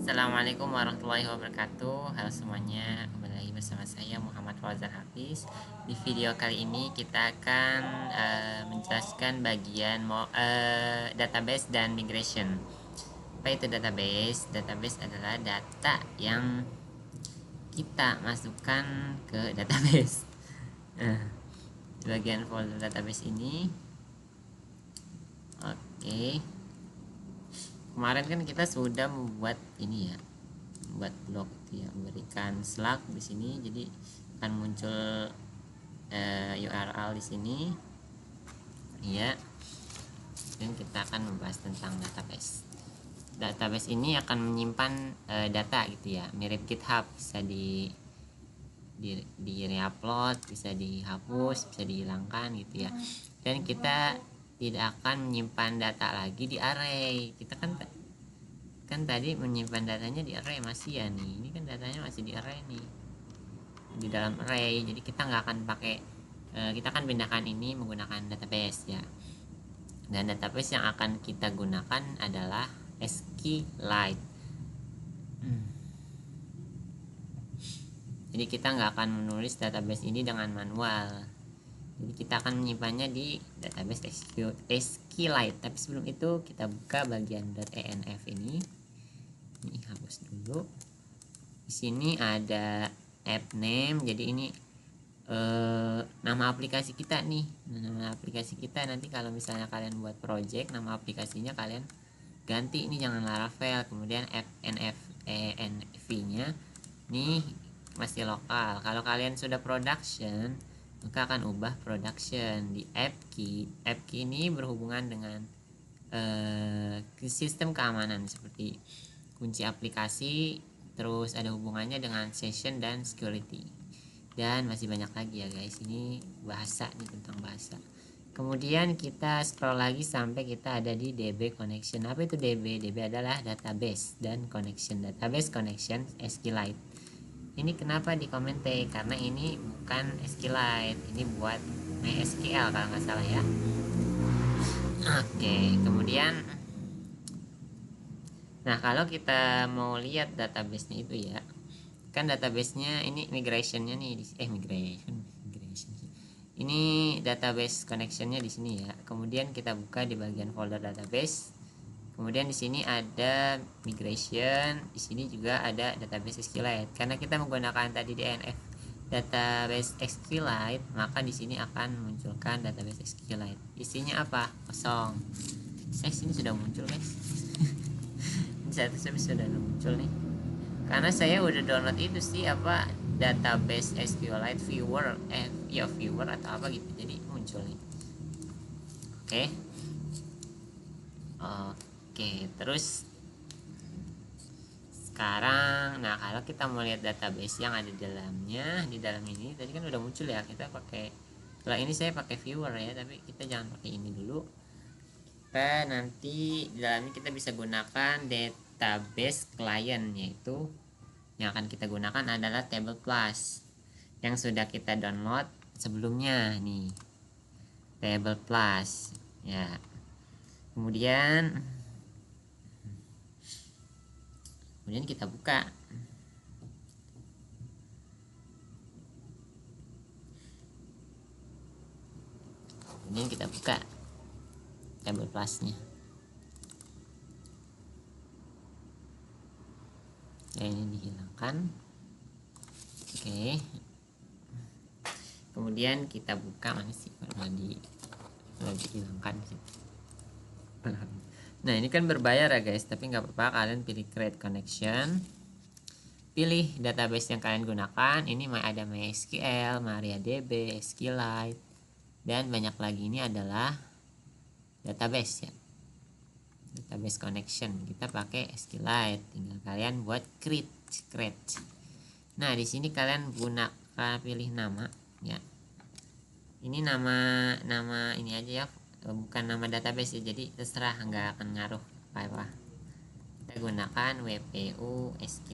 Assalamualaikum warahmatullahi wabarakatuh. Halo semuanya, kembali lagi bersama saya Muhammad Fauzan Hafiz. Di video kali ini kita akan menjelaskan bagian database dan migration. Apa itu database? Database adalah data yang kita masukkan ke database. Di bagian folder database ini, oke. Kemarin kan kita sudah membuat ini ya, buat blog ya, memberikan slug di sini, jadi akan muncul URL di sini ya. Dan kita akan membahas tentang database. Database ini akan menyimpan data gitu ya, mirip GitHub, bisa di reupload, bisa dihapus, bisa dihilangkan gitu ya. Dan kita tidak akan menyimpan data lagi di array. Kita kan tadi menyimpan datanya di array masih ya nih, ini kan datanya masih di array nih, di dalam array. Jadi kita nggak akan pakai, kita akan pindahkan ini menggunakan database ya. Dan database yang akan kita gunakan adalah SQLite. Jadi kita nggak akan menulis database ini dengan manual. Jadi kita akan menyimpannya di database SQLite. Tapi sebelum itu kita buka bagian .env ini. Ini hapus dulu. Di sini ada app name. Jadi ini nama aplikasi kita nih. Nama aplikasi kita nanti kalau misalnya kalian buat project, nama aplikasinya kalian ganti ini, jangan Laravel. Kemudian env-nya nih masih lokal. Kalau kalian sudah production, maka akan ubah production di app key. App key ini berhubungan dengan sistem keamanan seperti kunci aplikasi, terus ada hubungannya dengan session dan security, dan masih banyak lagi ya guys. Ini bahasa nih, tentang bahasa. Kemudian kita scroll lagi sampai kita ada di DB connection. Apa itu DB? DB adalah database dan connection. Database connection SQLite. Ini kenapa di komente? Karena ini bukan SQLite, ini buat MySQL kalau nggak salah ya. Oke, kemudian nah kalau kita mau lihat database-nya itu ya, kan database-nya ini migrationnya nih migration ini database connection-nya di sini ya. Kemudian kita buka di bagian folder database. Kemudian di sini ada migration, di sini juga ada database SQLite. Karena kita menggunakan tadi DNF database SQLite, maka di sini akan munculkan database SQLite. Isinya apa? Kosong. Sini sudah muncul guys. Ini sudah muncul nih. Karena saya udah download itu sih apa, database SQLite viewer, viewer atau apa gitu, jadi muncul nih. Oke. Oke, terus sekarang, nah kalau kita mau lihat database yang ada di dalamnya, di dalam ini tadi kan udah muncul ya, kita pakai, kalau ini saya pakai viewer ya, tapi kita jangan pakai ini dulu. Kita nanti di dalamnya kita bisa gunakan database client, yaitu yang akan kita gunakan adalah Table Plus yang sudah kita download sebelumnya nih, Table Plus ya. Kemudian kita buka. Kemudian kita buka Table Plus-nya. Ya, ini dihilangkan. Oke. Kemudian kita buka, mana sih dihilangkan sih. Nah ini kan berbayar ya guys, tapi nggak apa-apa, kalian pilih create connection, pilih database yang kalian gunakan. Ini ada MySQL, MariaDB, SQLite, dan banyak lagi. Ini adalah database ya, database connection. Kita pakai SQLite, tinggal kalian buat create. Nah di sini kalian gunakan, pilih nama ya. Ini nama ini aja ya, bukan nama database ya, jadi terserah, nggak akan ngaruh apa. Kita gunakan WPU SQLite.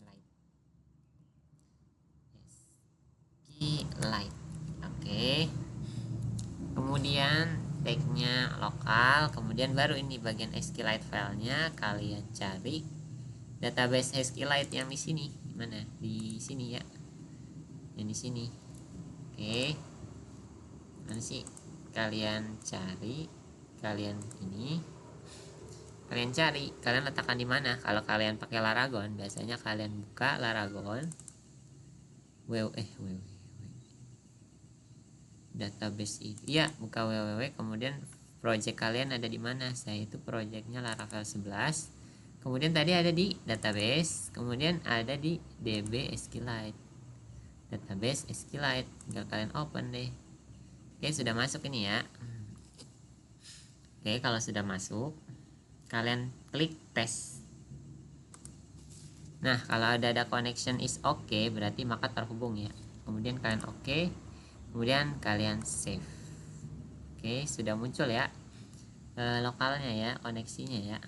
Oke. Kemudian tagnya lokal. Kemudian baru ini bagian SQLite filenya kalian cari database SQLite yang di sini. Mana? Di sini ya. Yang di sini. Oke. Mana sih? Kalian cari, kalian letakkan di mana? Kalau kalian pakai Laragon, biasanya kalian buka Laragon, database itu, ya, buka www, kemudian project kalian ada di mana? Saya itu projectnya Laravel 11. Kemudian tadi ada di database, kemudian ada di DB SQLite, database SQLite, tinggal kalian open deh. Oke, sudah masuk ini ya. Oke, kalau sudah masuk, kalian klik tes. Nah, kalau ada connection is okay, berarti maka terhubung ya. Kemudian kalian oke, kemudian kalian save. Oke, sudah muncul ya lokalnya ya, koneksinya ya.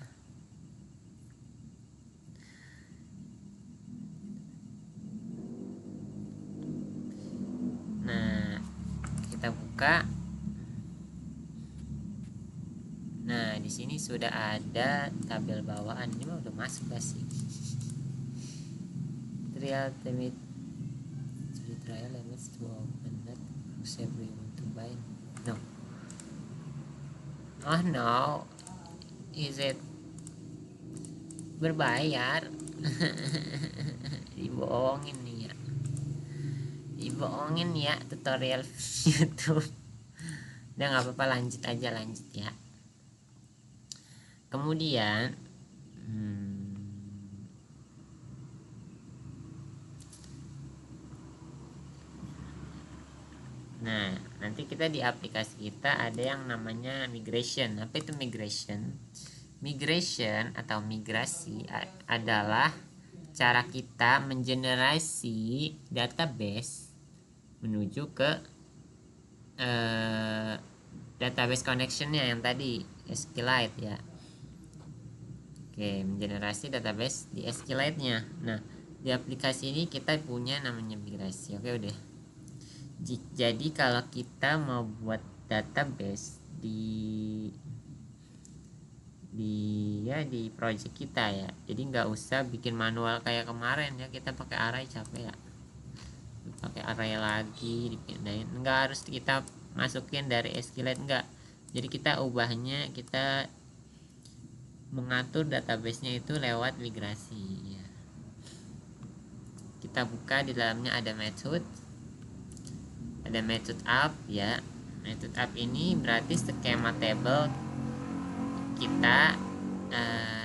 Nah, kita buka. Nah, di sini sudah ada tabel bawaan. Ini mah udah masuk gak sih? Trial limits 1200 every want to buy. No. Oh no. Is it berbayar? Dibohongin nih ya. Dibohongin ya tutorial YouTube. Udah nggak apa-apa, lanjut ya. Kemudian nah, nanti kita di aplikasi kita ada yang namanya migration. Apa itu migration? Migration atau migrasi adalah cara kita mengenerasi database menuju ke database connectionnya yang tadi SQLite ya. Oke, mengenerasi database di SQLite-nya. Nah, di aplikasi ini kita punya namanya migrasi. Oke, udah. Jadi kalau kita mau buat database di project kita ya, jadi nggak usah bikin manual kayak kemarin ya, kita pakai array capek ya, pakai array lagi dipindahin, nggak harus kita masukin dari SQLite, nggak. Jadi kita ubahnya, kita mengatur databasenya itu lewat migrasi ya. Kita buka, di dalamnya ada method up ya. Method up ini berarti skema table kita,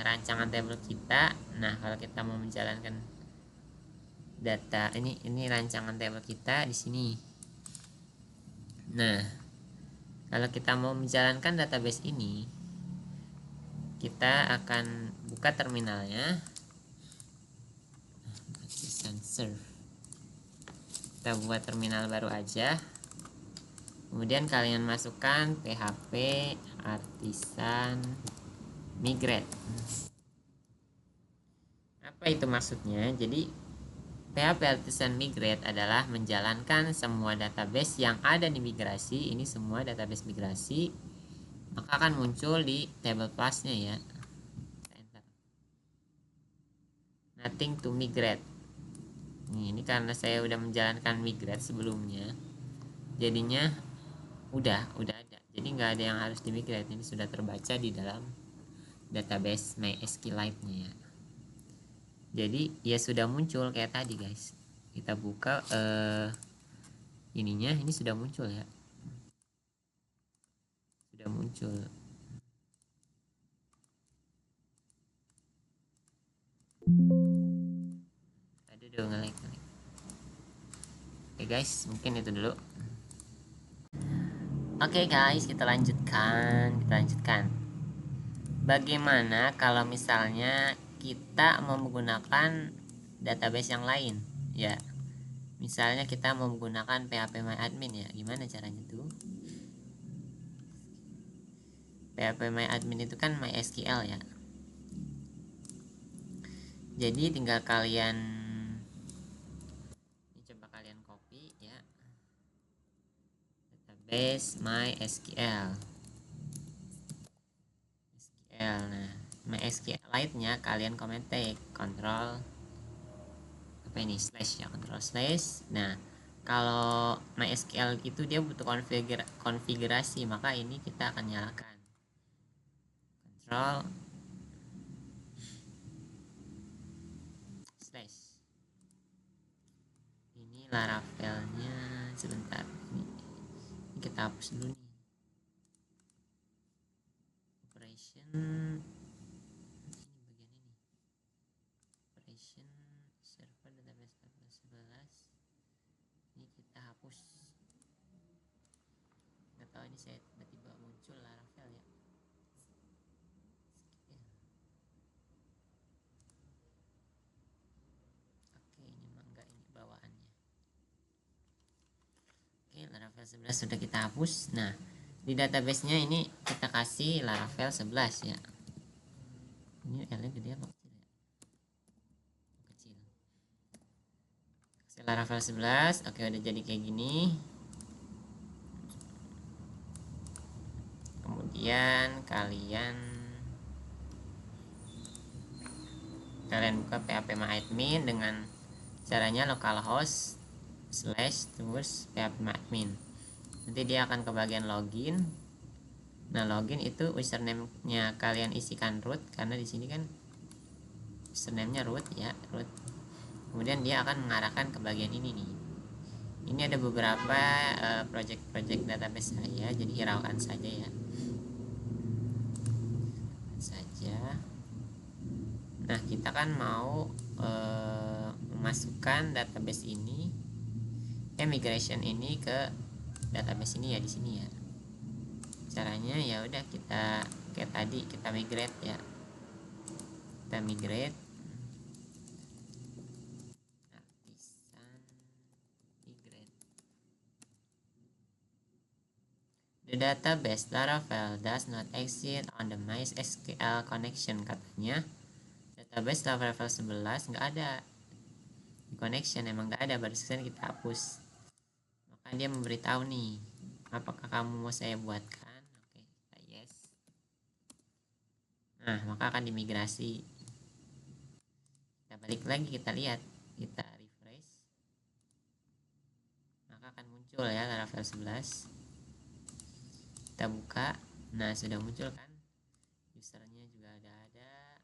rancangan table kita. Nah, kalau kita mau menjalankan data ini rancangan table kita di sini. Nah, kalau kita mau menjalankan database ini, kita akan buka terminalnya, serve. Kita buat terminal baru aja. Kemudian kalian masukkan php artisan migrate. Apa itu maksudnya? Jadi PHP Artisan Migrate adalah menjalankan semua database yang ada di migrasi. Ini semua database migrasi, maka akan muncul di table class-nya ya. Enter. Nothing to migrate. Ini karena saya udah menjalankan migrate sebelumnya, jadinya udah ada. Jadi nggak ada yang harus dimigrate. Ini sudah terbaca di dalam database MySQLite-nya ya. Jadi ya sudah muncul kayak tadi guys. Kita buka ininya, ini sudah muncul ya. Sudah muncul. Aduh nge-lag. Oke guys, mungkin itu dulu. Oke guys, kita lanjutkan. Bagaimana kalau misalnya kita mau menggunakan database yang lain ya? Misalnya kita mau menggunakan phpMyAdmin ya. Gimana caranya tuh? phpMyAdmin itu kan MySQL ya. Jadi tinggal kalian, ini coba kalian copy ya, database MySQL. Nah, MySQLite-nya kalian ketik kontrol apa ini slash ya, kontrol slash. Nah, kalau MySQL itu dia butuh konfigurasi, maka ini kita akan nyalakan kontrol slash. Ini Laravelnya sebentar, ini kita hapus dulu nih. Operation ini bagian ini. Operation server database 11. Ini kita hapus. Nggak tahu ini saya tiba-tiba muncul Laravel ya. Oke, ini mah enggak, ini bawaannya. Oke, Laravel 11 sudah kita hapus. Nah, di database-nya ini kita kasih Laravel 11 ya. Ini L-nya gede apa kecil ya? Kecil. Kasih Laravel 11. Oke, udah jadi kayak gini. Kemudian kalian buka phpMyAdmin dengan caranya localhost / terus phpMyAdmin. Nanti dia akan ke bagian login. Nah, login itu username-nya kalian isikan root, karena di sini kan username-nya root ya, root. Kemudian dia akan mengarahkan ke bagian ini nih. Ini ada beberapa project database saya, jadi hiraukan saja ya. Nah, kita kan mau memasukkan database ini, migration ini ke database ini ya, di sini ya. Caranya ya udah kita kayak tadi, kita migrate ya. Kita migrate artisan migrate. The database Laravel does not exist on the MySQL connection, katanya. Database Laravel 11 nggak ada di connection, emang nggak ada, barusan kita hapus. Maka dia memberitahu nih, apakah kamu mau saya buatkan? Oke, kita yes. Nah, maka akan dimigrasi. Kita balik lagi, kita lihat, kita refresh, maka akan muncul ya Laravel 11. Kita buka, nah sudah muncul kan, usernya juga ada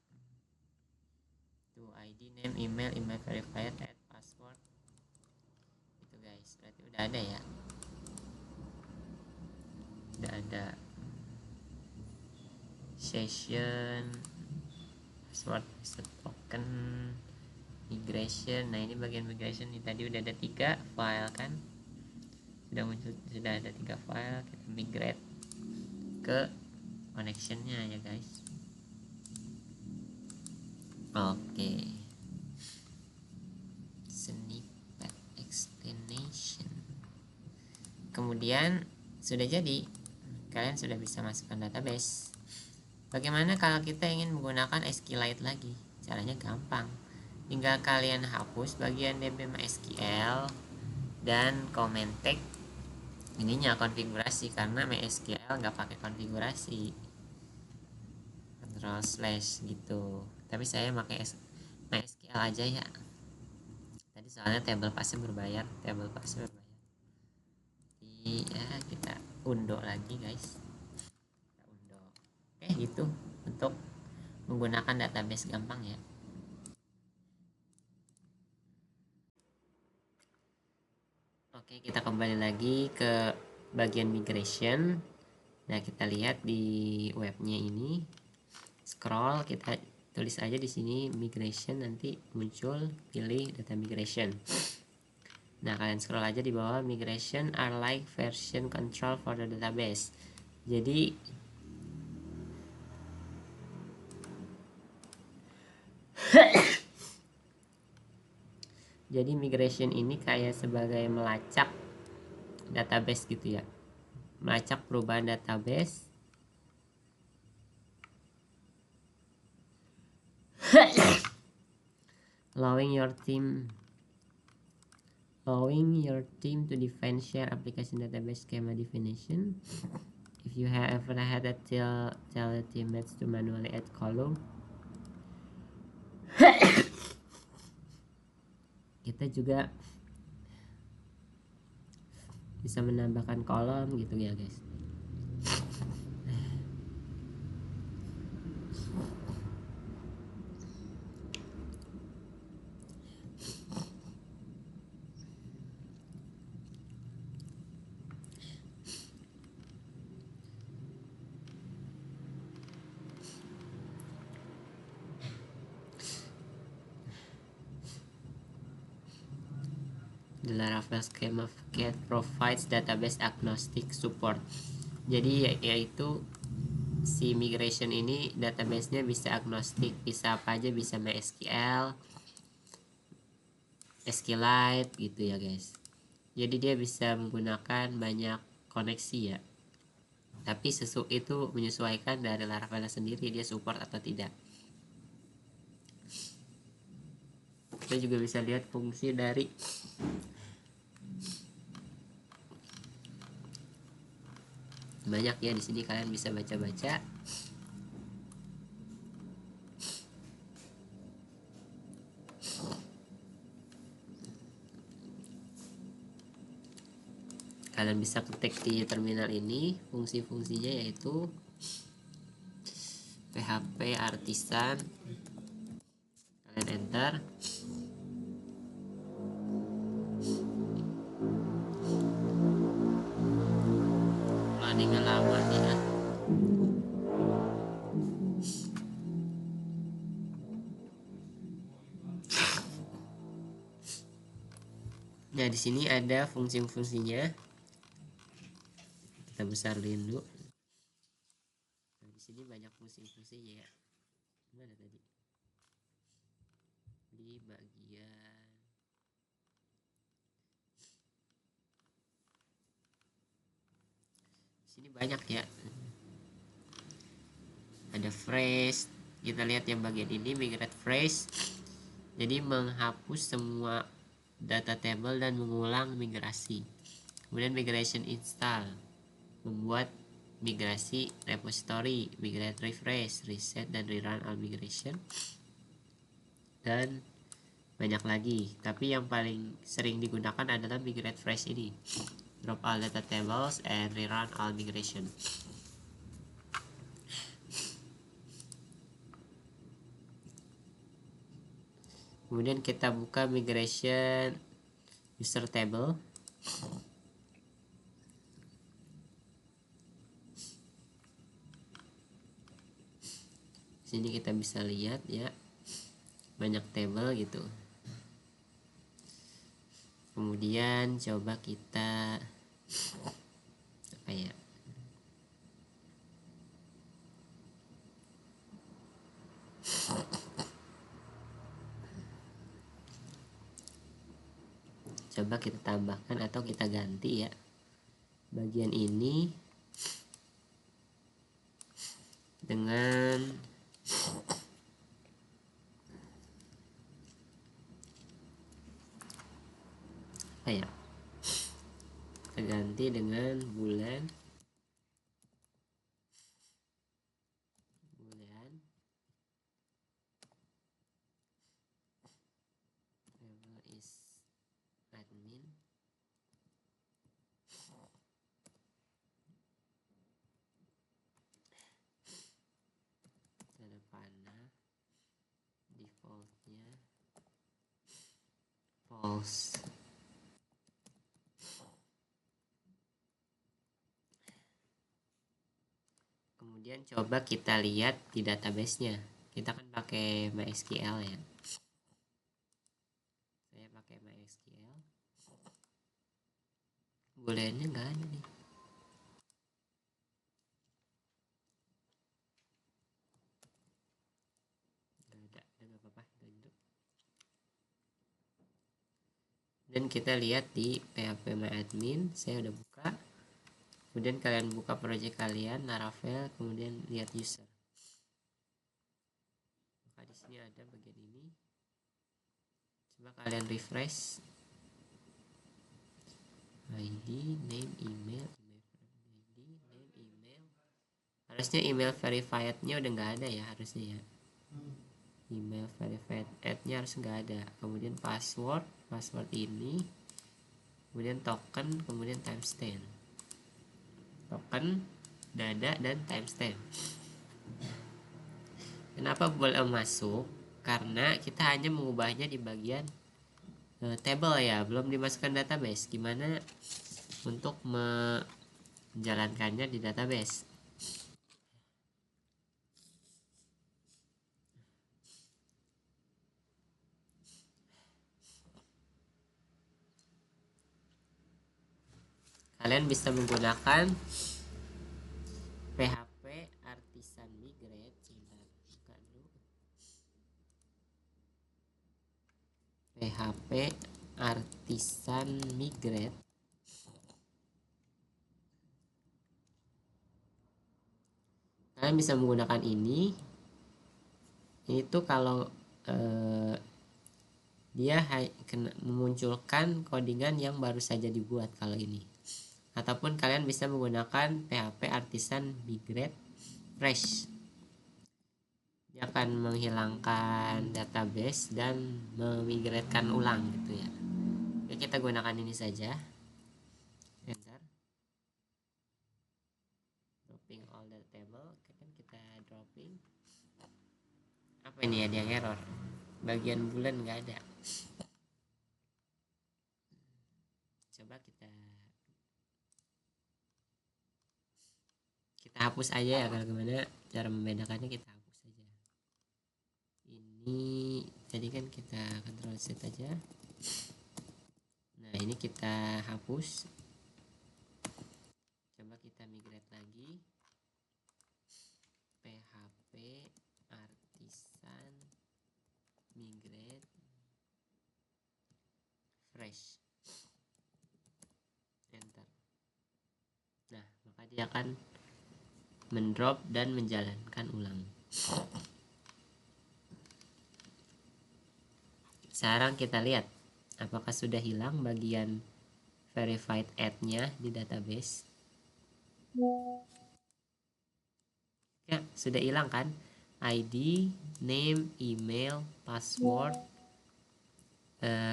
tuh, ID, name, email verified, add password. Itu guys, berarti udah ada ya, udah ada session, password, token, migration. Nah, ini bagian migration nih, tadi udah ada 3 file kan, sudah muncul, sudah ada 3 file. Kita migrate ke connectionnya ya guys. Oke, snippet explanation. Kemudian sudah jadi, kalian sudah bisa masukkan database. Bagaimana kalau kita ingin menggunakan SQLite lagi? Caranya gampang, tinggal kalian hapus bagian DB MySQL dan comment tag ininya konfigurasi, karena MySQL nggak pakai konfigurasi, control slash gitu. Tapi saya pakai MySQL aja ya, tadi soalnya table passnya berbayar. Iya, kita undo lagi guys, kita undo. Oke, gitu untuk menggunakan database gampang ya. Oke, kita kembali lagi ke bagian migration. Nah, kita lihat di webnya ini, scroll, kita tulis aja di sini migration, nanti muncul, pilih data migration. Nah, kalian scroll aja di bawah, migration are like version control for the database. Jadi migration ini kayak sebagai melacak database gitu ya, melacak perubahan database. allowing your team to define share application database schema definition. If you have ever had a tell your teammates to manually add column, Kita juga bisa menambahkan kolom gitu ya guys. The Laravel Schema Kit provides database agnostic support. Jadi yaitu si migration ini databasenya bisa agnostik, bisa apa aja, bisa MySQL, SQLite gitu ya guys. Jadi dia bisa menggunakan banyak koneksi ya. Tapi itu menyesuaikan dari Laravel sendiri, dia support atau tidak. Kita juga bisa lihat fungsi dari banyak ya, di sini kalian bisa baca-baca. Kalian bisa ketik di terminal ini fungsi-fungsinya, yaitu PHP Artisan. Kalian enter. Loadingnya lama nih ya. Nah, di sini ada fungsi-fungsinya. Kita besarin dulu. Nah, di sini banyak fungsi-fungsinya ya. Mana tadi? Di bagian sini banyak ya. Ada phrase. Kita lihat yang bagian ini, migrate phrase. Jadi menghapus semua data table dan mengulang migrasi. Kemudian migration install, membuat migrasi repository, migrate refresh, reset dan rerun all migration, dan banyak lagi. Tapi yang paling sering digunakan adalah migrate fresh ini, drop all data tables and rerun all migration. Kemudian kita buka migration user table. Sini kita bisa lihat ya, banyak table gitu. Kemudian coba kita apa ya, coba kita tambahkan atau kita ganti ya bagian ini dengan apa ya, kita ganti dengan bulan level is admin, tanda panah defaultnya false. Kemudian coba kita lihat di database-nya. Kita kan pakai MySQL ya. Saya pakai MySQL. Booleannya nggak ada nih. Nggak ada, nggak apa-apa. Dan kita lihat di phpMyAdmin, saya udah buka. Kemudian kalian buka project kalian, Laravel, kemudian lihat user. Maka di sini ada bagian ini. Coba kalian refresh. ID, name, email, ID, name, email. Harusnya email verified-nya udah nggak ada ya harusnya ya. email verified add-nya harus nggak ada, kemudian password ini, kemudian token, kemudian timestamp, token, dada, dan timestamp. Kenapa boleh masuk? Karena kita hanya mengubahnya di bagian table ya, belum dimasukkan database. Gimana untuk menjalankannya di database? Kalian bisa menggunakan PHP Artisan Migrate. Sebentar, buka dulu. PHP Artisan Migrate. Kalian bisa menggunakan ini. Ini tuh kalau dia memunculkan codingan yang baru saja dibuat kalau ini. Ataupun kalian bisa menggunakan PHP Artisan Migrate Fresh. Dia akan menghilangkan database dan memigratkan ulang gitu ya. Oke, kita gunakan ini saja. Enter. Dropping all the table. Oke, kan kita dropping. Apa ini ya, dia error. Bagian bulan nggak ada. Coba kita hapus aja ya. Kalau gimana cara membedakannya, kita hapus aja. Ini tadi kan kita Ctrl Z aja. Nah, ini kita hapus. Coba kita migrate lagi. PHP Artisan Migrate Fresh. Enter. Nah, maka dia akan mendrop dan menjalankan ulang. Sekarang kita lihat apakah sudah hilang bagian verified add-nya di database. Ya, sudah hilang kan? ID, name, email, password,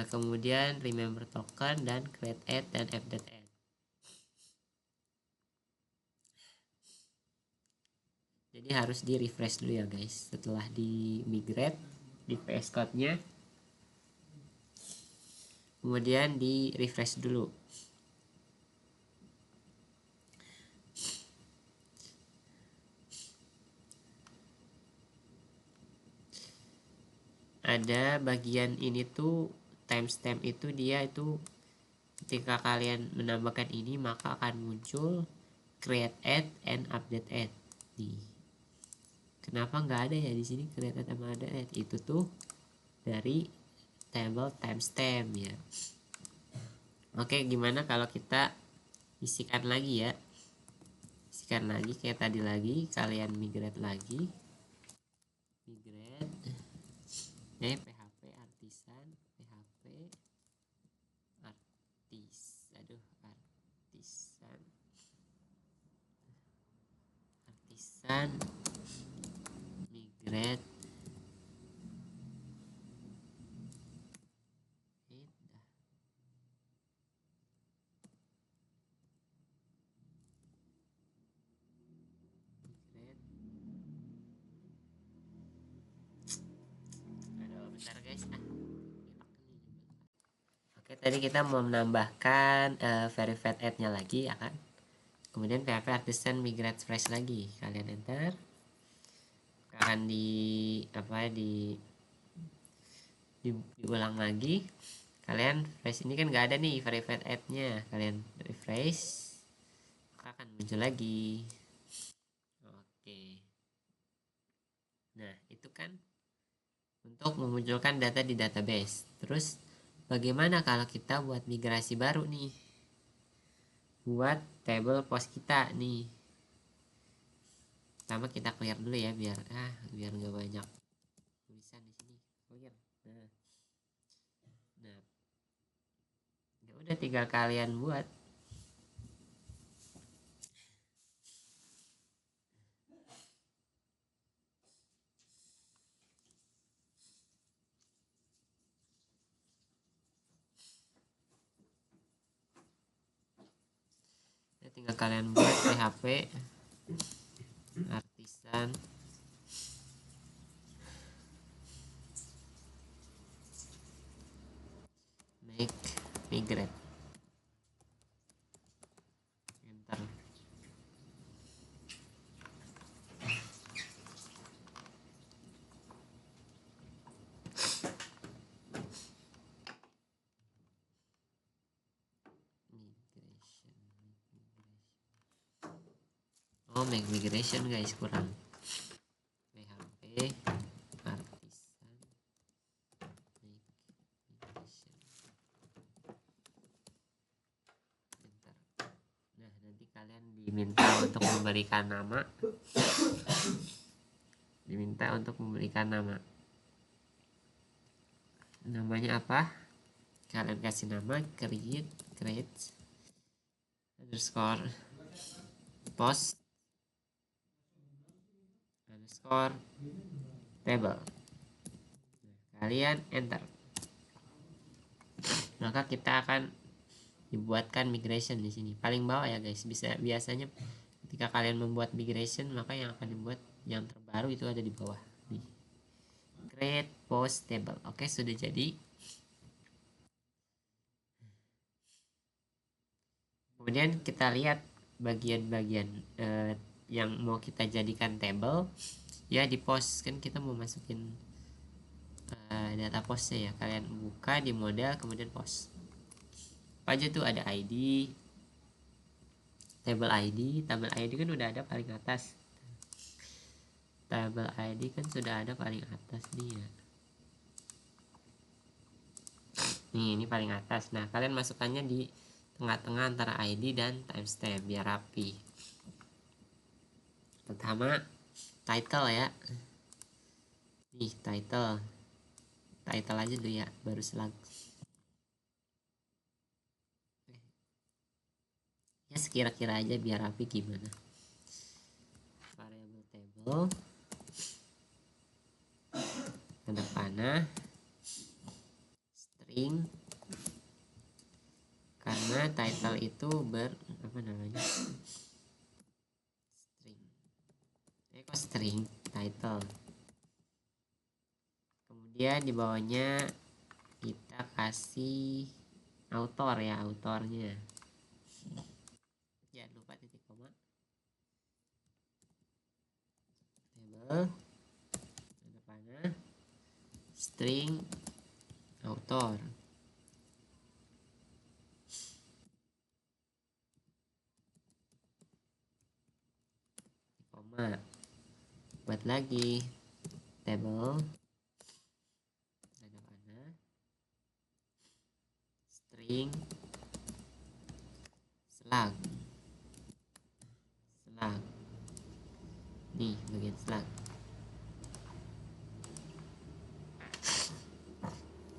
kemudian remember token, dan create add dan update add. Jadi harus di refresh dulu ya guys. Setelah di migrate, di VS Code nya, kemudian di refresh dulu. Ada bagian ini tuh timestamp itu, dia itu ketika kalian menambahkan ini maka akan muncul create add and update add. Nih, kenapa nggak ada ya di sini create add sama update add? Itu tuh dari table timestamp ya. Oke, gimana kalau kita isikan lagi ya? Isikan lagi kayak tadi lagi, kalian migrate lagi. Migrate. PHP Artisan, PHP Artisan migrate. Bentar guys. Oke, tadi kita mau menambahkan verified add-nya lagi ya kan. Kemudian PHP Artisan Migrate Fresh lagi. Kalian enter. Akan diulang lagi. Kalian refresh, ini kan nggak ada nih verified add-nya. Kalian refresh, maka akan muncul lagi. Oke. Nah, itu kan untuk memunculkan data di database. Terus bagaimana kalau kita buat migrasi baru nih? Buat table post kita nih. Pertama kita clear dulu ya, biar nggak banyak tulisan di sini. Clear. Nah, ya udah tinggal kalian buat. tinggal kalian buat PHP artisan make migrate, enter. Oh, make migration guys, kurang. PHP artisan make migration, enter. Nah, nanti kalian diminta untuk memberikan nama. Namanya apa? Kalian kasih nama create underscore post underscore table. Nah, kalian enter, maka kita akan dibuatkan migration di sini paling bawah ya guys. Biasanya ketika kalian membuat migration, maka yang akan dibuat yang terbaru itu ada di bawah nih, create post table. Oke, sudah jadi. Kemudian kita lihat bagian-bagian yang mau kita jadikan table ya di post. Kan kita mau masukin data postnya ya. Kalian buka di model, kemudian post. Apa aja tuh? Ada ID, tabel ID kan udah ada paling atas. Tabel ID kan sudah ada paling atas nih ya. Nih, ini paling atas. Nah, kalian masukkannya di tengah-tengah antara ID dan timestamp biar rapi. Pertama, title ya. Nih, title aja dulu ya, baru slug. Ya sekira-kira aja biar rapi gimana. Variable table, tanda panah, string, karena title itu string title. Kemudian di bawahnya kita kasih author ya, autornya. Jangan lupa titik koma. Table, tanda panah, string, author. Koma. Buat lagi table, tanda panah, string, slug. Nih bagian slug.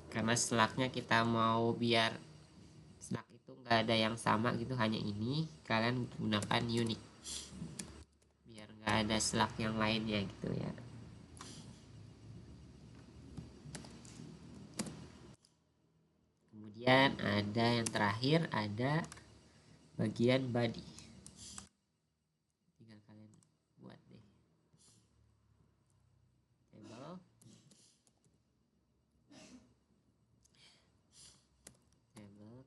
Karena slugnya kita mau biar slug itu nggak ada yang sama gitu, hanya ini, kalian gunakan unique biar nggak ada slug yang lainnya gitu ya. Kemudian ada yang terakhir, ada bagian body. Tinggal kalian buat deh table,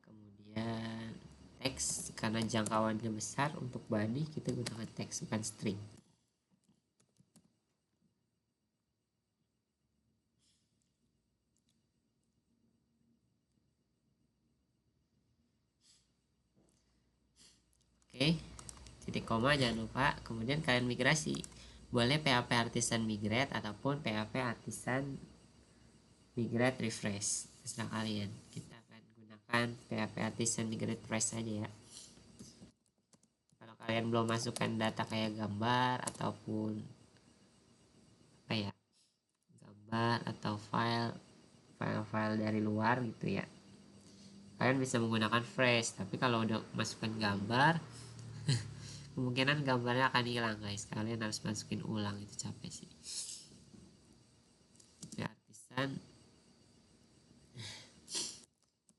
kemudian teks. Karena jangkauannya besar untuk body, kita gunakan teks bukan string. Oke, titik koma jangan lupa. Kemudian kalian migrasi, boleh PHP artisan migrate ataupun PHP artisan migrate refresh, terserah kalian. Kita akan gunakan PHP artisan migrate refresh saja ya. Kalau kalian belum masukkan data kayak gambar ataupun apa ya, gambar atau file dari luar gitu ya, kalian bisa menggunakan fresh. Tapi kalau udah masukkan gambar kemungkinan gambarnya akan hilang guys. Kalian harus masukin ulang, itu capek sih. Ya, artisan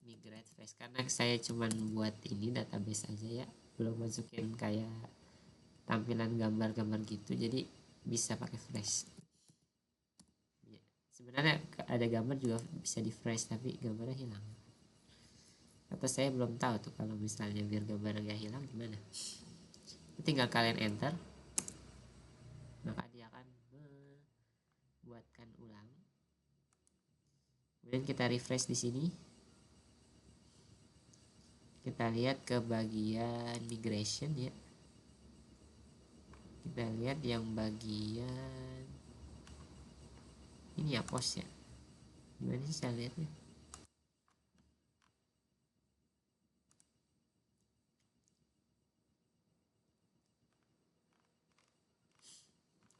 migrate fresh, karena saya cuman buat ini database aja ya. belum masukin kayak tampilan gambar-gambar gitu, jadi bisa pakai flash. Sebenarnya ada gambar juga bisa di fresh tapi gambarnya hilang, atau saya belum tahu tuh kalau misalnya biar gambar nggak hilang gimana. Tinggal kalian enter, maka dia akan membuatkan ulang. Kemudian kita refresh di sini, kita lihat ke bagian migration ya, kita lihat yang bagian ini ya, post ya, gimana sih saya lihatnya.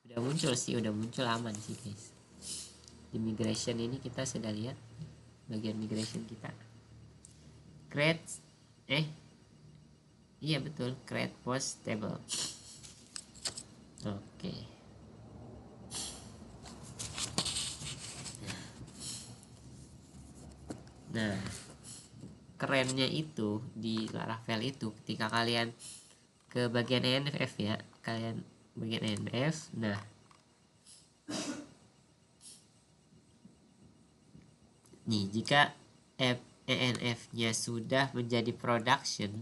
Udah muncul sih, udah muncul, aman sih guys. Di migration ini kita sudah lihat bagian migration kita, create iya betul, create post table. Oke. Nah, kerennya itu di Laravel itu ketika kalian ke bagian ENF ya, kalian bagian ENF. Nah, nih jika ENF-nya sudah menjadi production,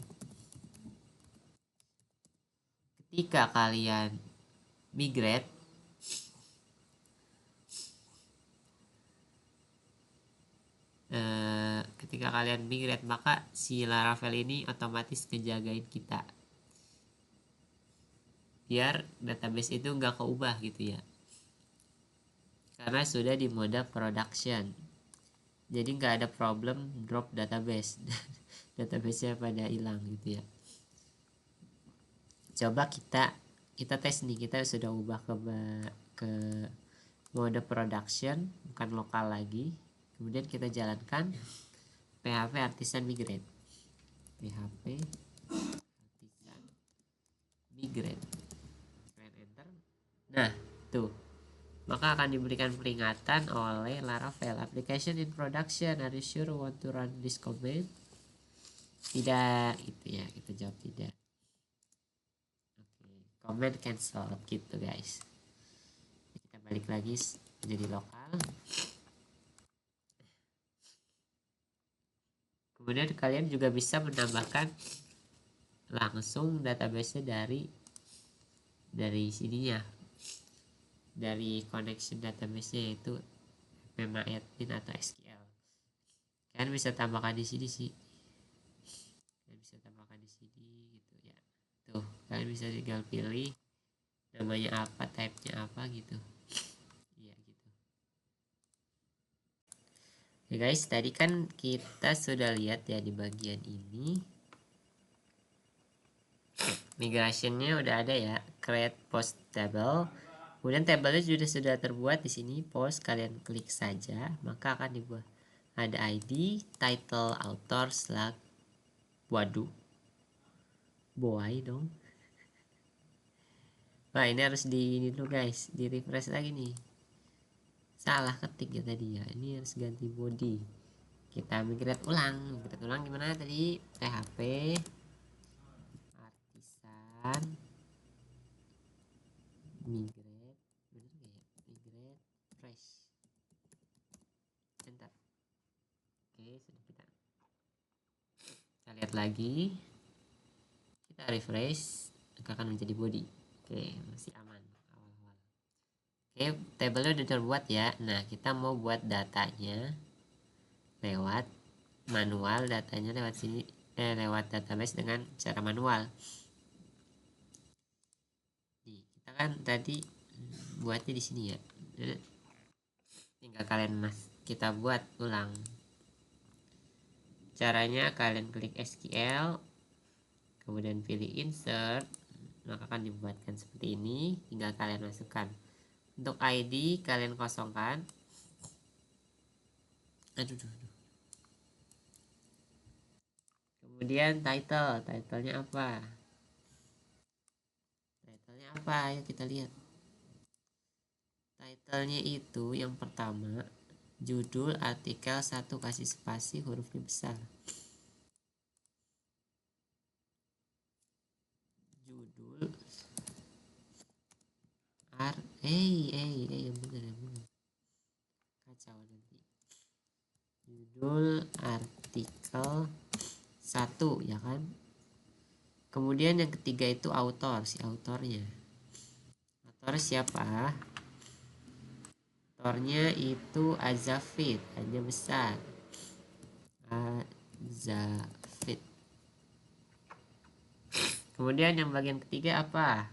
ketika kalian migrate, maka si Laravel ini otomatis ngejagain kita biar database itu nggak keubah gitu ya, karena sudah di mode production. Jadi nggak ada problem drop database database-nya pada hilang gitu ya. Coba kita tes nih, kita sudah ubah ke mode production, bukan lokal lagi. Kemudian kita jalankan PHP Artisan Migrate, PHP Artisan Migrate, kalian enter. Nah tuh, maka akan diberikan peringatan oleh Laravel, application in production, are you sure want to run this command? Tidak, itu ya, kita jawab tidak. Oke, command cancel gitu guys. Kita balik lagi menjadi lokal. Kemudian kalian juga bisa menambahkan langsung database-nya dari sininya, dari connection database-nya, yaitu PMyAdmin atau SQL. Kalian bisa tambahkan di sini sih, kalian bisa tambahkan di sini gitu ya. Tuh, kalian bisa tinggal pilih namanya apa, type-nya apa gitu. Iya gitu. Oke guys, tadi kan kita sudah lihat ya di bagian ini migrationnya udah ada ya, create post table. Kemudian tabelnya sudah terbuat di sini, post, kalian klik saja maka akan dibuat ada ID, title, author, slug. Waduh, boy dong. Wah, ini harus ini dulu guys, di refresh lagi nih, salah ketik ya tadi ya, ini harus ganti body. Kita migrate ulang gimana tadi, PHP Artisan migrate, bener gak ya, migrate fresh, enter. Oke, sudah kita lihat lagi, kita refresh, akan menjadi body. Oke, masih aman awal-awal. Oke, tabelnya udah terbuat ya. Nah, kita mau buat datanya lewat manual, datanya lewat sini, lewat database dengan cara manual. Nih, kita kan tadi buatnya di sini ya. Tinggal kita buat ulang. Caranya kalian klik SQL, kemudian pilih insert, maka akan dibuatkan seperti ini. Tinggal kalian masukkan. Untuk ID kalian kosongkan. Kemudian titlenya apa? Ayo kita lihat. Titlenya itu yang pertama judul, artikel, satu kasih spasi, hurufnya besar. yang bener yang bener, kacau nanti. Judul artikel 1 ya kan. Kemudian yang ketiga itu autor, si autornya. Autor siapa? Autornya itu Azafit, hanya besar. Azafit. Kemudian yang bagian ketiga apa?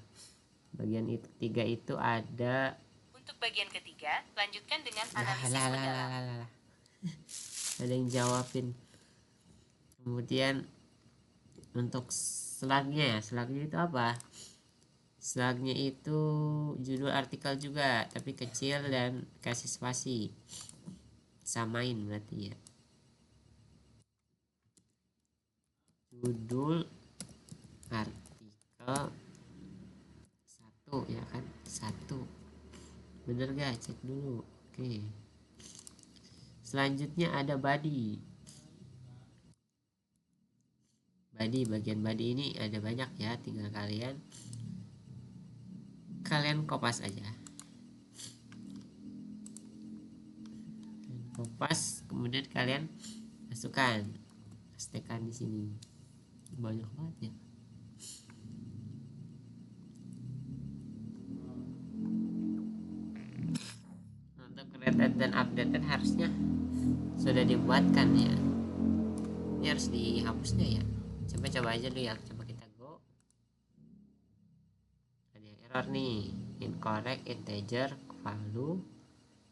Bagian ketiga itu ada. Untuk bagian ketiga, lanjutkan dengan analisis mendalam. Ada yang jawabin. Kemudian untuk slagnya itu apa? Slagnya itu judul artikel juga, tapi kecil dan kasih spasi. Samain berarti ya. Judul artikel 1 ya kan, 1. Bener gak? Cek dulu. Oke. Selanjutnya ada body. Bagian body ini ada banyak ya, tinggal kalian kopas aja. Kopas, kemudian kalian masukkan pastekan di sini. Banyak banget ya. Untuk created dan updated harusnya sudah dibuatkan ya. Ini harus dihapusnya ya. Coba aja dulu ya. Coba kita go. Ada error nih. Incorrect integer value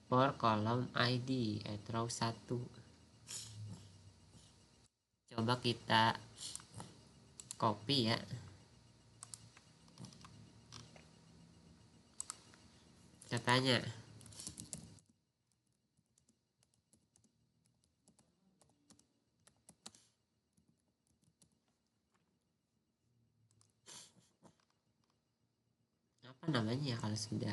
for column ID at row 1. Coba kita copy ya. Kita tanya. Apa namanya ya kalau sudah?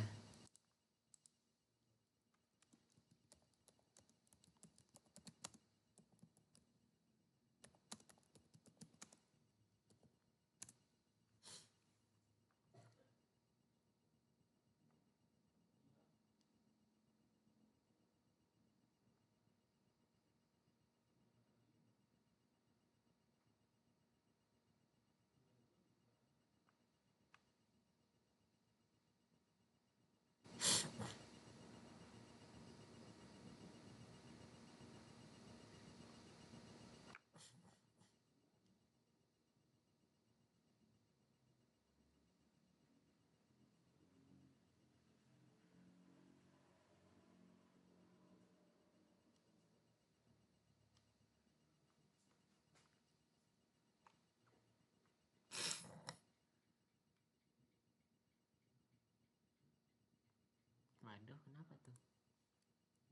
Waduh, kenapa tuh?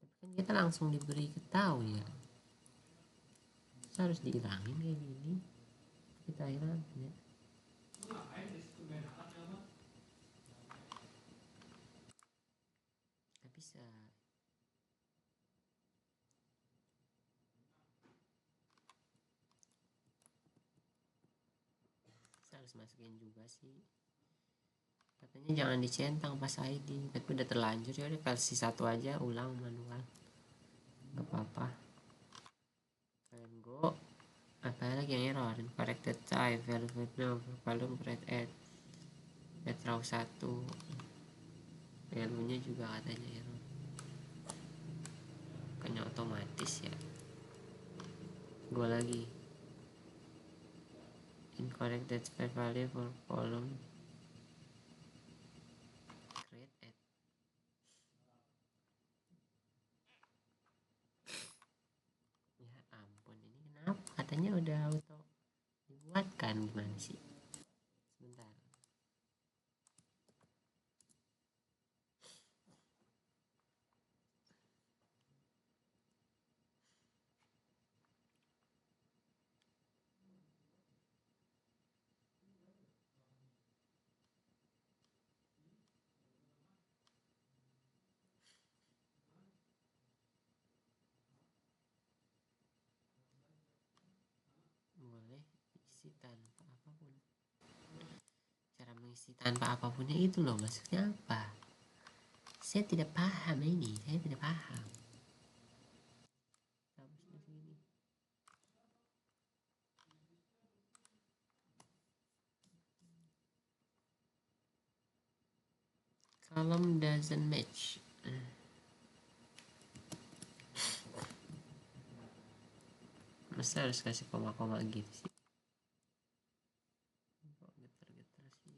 Tapi kan kita langsung diberi ketahu ya. Harus dihilangin kayak gini. Kita hilangin ya. Gak bisa. Saya harus masukin juga sih. Katanya jangan dicentang pas ID, tapi udah terlanjur ya udah versi 1 aja, ulang manual. Gak apa-apa. Kalian go. Apa lagi yang error? Corrected type, velvet now, column create add row 1. Value-nya juga katanya error. Kayaknya otomatis ya. Go lagi. Incorrect type value for column create add. Ya ampun, ini kenapa? Katanya udah auto dibuatkan, gimana sih? Sebentar. Boleh isi tanpa apapun. Cara mengisi tanpa apapunnya itu loh, maksudnya apa? Saya tidak paham ini, saya tidak paham. Column doesn't match. Masa harus kasih koma-koma gitu sih? Kok getar-getar sih?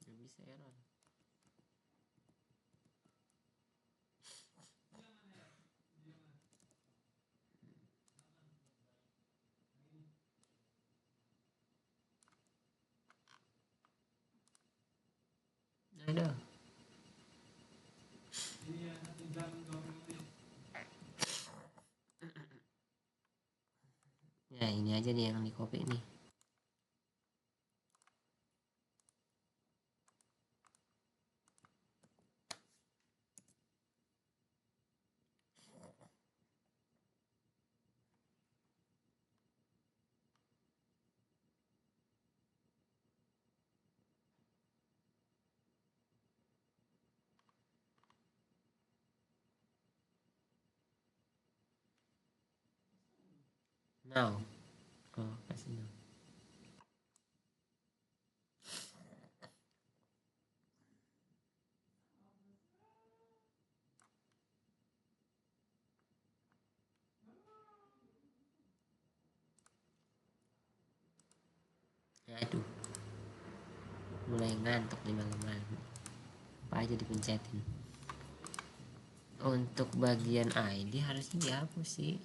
Nggak bisa error. Aduh. Ya ini aja nih yang di copy nih. Now. Oh, kasih now. Aduh. Mulai ngantuk nih malam-malam. Apa aja dipencetin. Untuk bagian ID harusnya dihapus sih.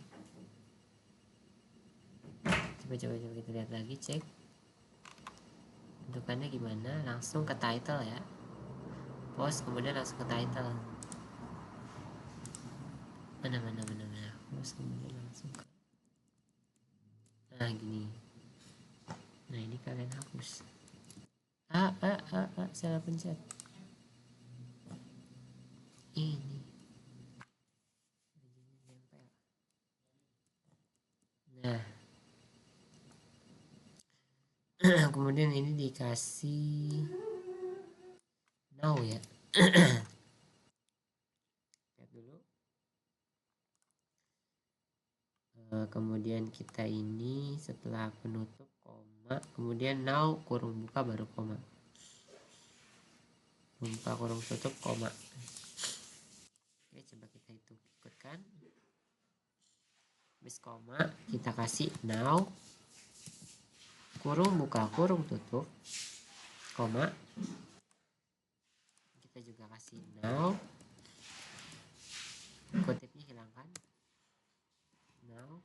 Coba kita lihat lagi, cek bentukannya gimana. Langsung ke title ya, post kemudian langsung ke title. Mana post kemudian langsung ke, nah gini. Nah ini kalian hapus. Salah pencet ini. Nah kemudian ini dikasih now ya. Lihat dulu. Kemudian kita ini setelah penutup koma, kemudian now kurung buka baru koma, buka kurung tutup koma. Oke, coba kita hitung, ikutkan. Habis koma kita kasih now kurung buka kurung tutup koma, kita juga kasih now, kutipnya hilangkan, now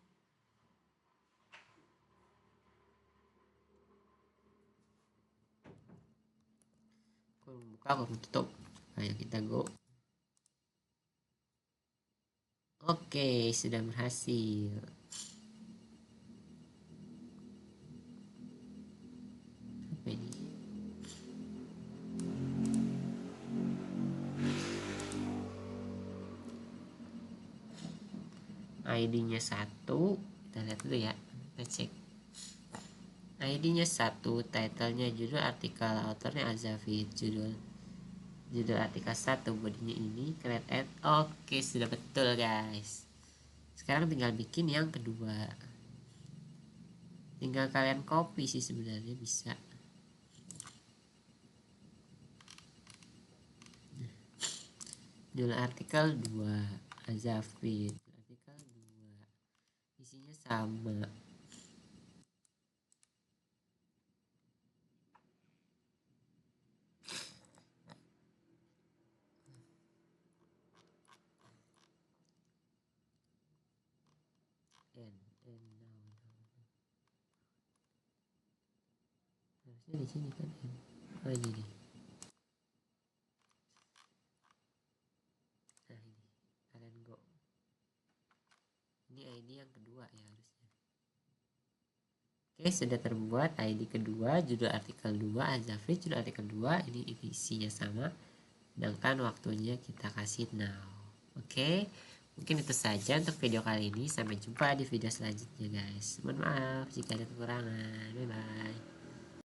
kurung buka kurung tutup. Ayo kita go. Oke, sudah berhasil. Apa ini? ID-nya 1, kita lihat dulu ya, kita cek. ID-nya 1, title-nya judul artikel, autornya Azafid, judul artikel 1, bodinya ini, create add. Oke, sudah betul guys. Sekarang tinggal bikin yang kedua. Tinggal kalian copy sih sebenarnya, bisa. Judul artikel 2, Azafid, artikel 2, isinya sama. Harusnya di sini kan oh ini. Nah ini kalian go, ini ID yang kedua ya harusnya. Oke, sudah terbuat ID kedua, judul artikel 2, Azafri judul artikel 2, ini isinya sama, sedangkan waktunya kita kasih now. Oke, mungkin itu saja untuk video kali ini. Sampai jumpa di video selanjutnya guys. Mohon maaf jika ada kekurangan. Bye bye.